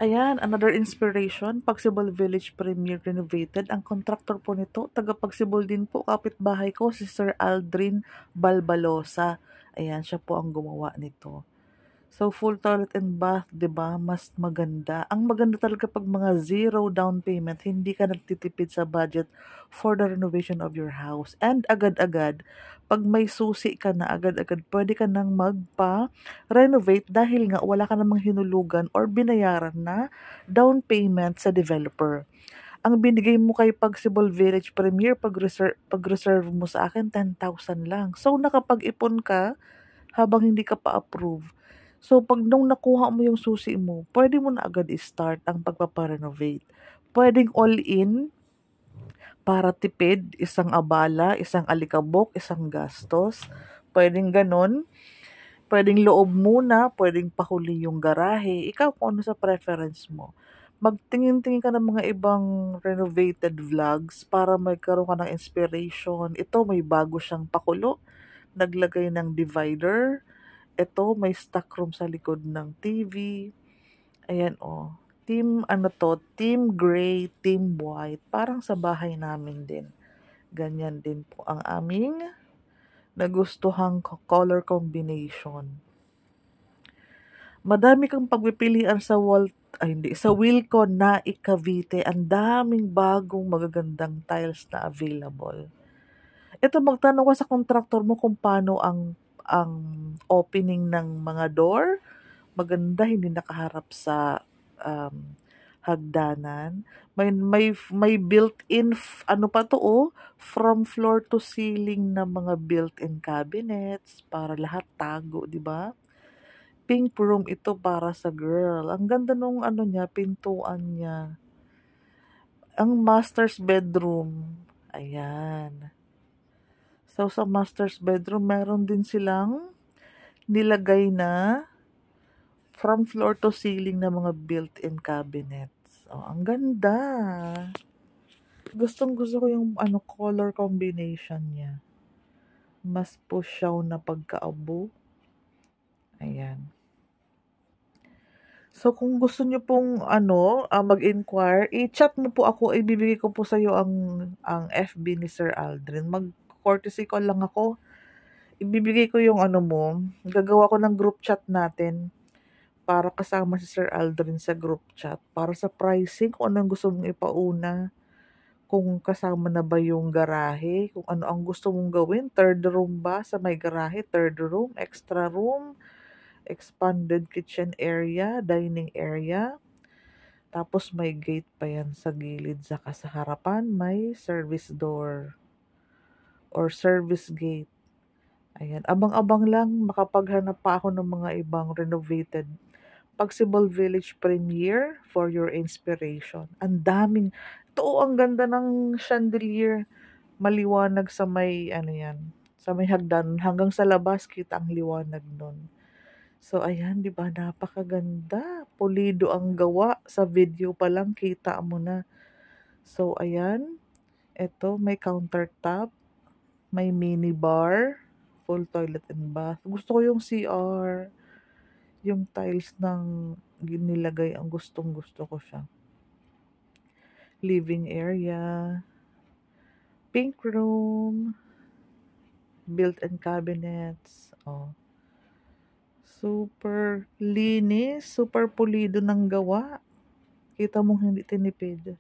Ayan, another inspiration, Pagsibol Village Premier renovated. Ang contractor po nito, taga Pagsibol din po, kapitbahay ko, si Sir Aldrin Balbalosa. Ayan, siya po ang gumawa nito. So, full toilet and bath, 'di ba? Mas maganda. Ang maganda talaga pag mga zero down payment, hindi ka nagtitipid sa budget for the renovation of your house. And agad-agad, pag may susi ka na, agad-agad pwede ka nang magpa-renovate dahil nga wala ka namang hinulugan or binayaran na down payment sa developer. Ang binigay mo kay Pagsibol Village Premier, pag-reserve mo sa akin, 10,000 lang. So, nakapag-ipon ka habang hindi ka pa approve. So, pag nung nakuha mo yung susi mo, pwede mo na agad i-start ang pagpaparenovate. Pwedeng all-in para tipid, isang abala, isang alikabok, isang gastos. Pwedeng ganon. Pwedeng loob muna, pwedeng pahuli yung garahe. Ikaw kung ano sa preference mo. Magtingin-tingin ka ng mga ibang renovated vlogs para magkaroon ka ng inspiration. Ito, may bago siyang pakulo. Naglagay ng divider. Ito, may stock room sa likod ng TV. Ayan, oh. Team, ano to? Team gray, team white. Parang sa bahay namin din. Ganyan din po ang aming nagustuhang color combination. Madami kang pagpipilian sa sa Wilcon na Cavite. Ang daming bagong magagandang tiles na available. Ito, magtanong ka sa contractor mo kung paano ang opening ng mga door. Maganda, hindi nakaharap sa hagdanan. May built-in ano pa to, oh, from floor to ceiling na mga built-in cabinets para lahat tago, 'di ba? Pink room ito para sa girl. Ang ganda nung ano niya, pintuan niya. Ang master's bedroom. Ayan. So, sa master's bedroom, meron din silang nilagay na from floor to ceiling na mga built-in cabinets. Oh, ang ganda. Gustong-gusto ko yung color combination niya. Mas pusyaw na pagkaabo. Ayan. So, kung gusto niyo pong mag-inquire, i-chat mo po ako, ibibigay ko po sa iyo ang FB ni Sir Aldrin. Mag-courtesy call lang ako. Ibibigay ko yung gagawa ko ng group chat natin para kasama si Sir Aldrin sa group chat. Para sa pricing, kung anong gusto mong ipauna, kung kasama na ba yung garahe, kung ano ang gusto mong gawin, third room ba sa may garahe, third room, extra room, expanded kitchen area, dining area. Tapos may gate pa yan sa gilid, saka sa harapan may service door or service gate. Ayan, abang-abang lang, makapaghanap pa ako ng mga ibang renovated Pagsibol Village Premier for your inspiration. Ang daming, ang ganda ng chandelier. Maliwanag sa may, sa may hagdan. Hanggang sa labas, kita ang liwanag nun. So, ayan, di ba? Napakaganda. Pulido ang gawa. Sa video pa lang, kita mo na. So, ayan. Ito, may countertop. May mini bar. Full toilet and bath. Gusto ko yung CR. Yung tiles ng nilagay, ang gustong-gusto ko siya. Living area. Pink room. Built-in cabinets. Oh. Super linis, super pulido ng gawa. Kita mong hindi tinipid.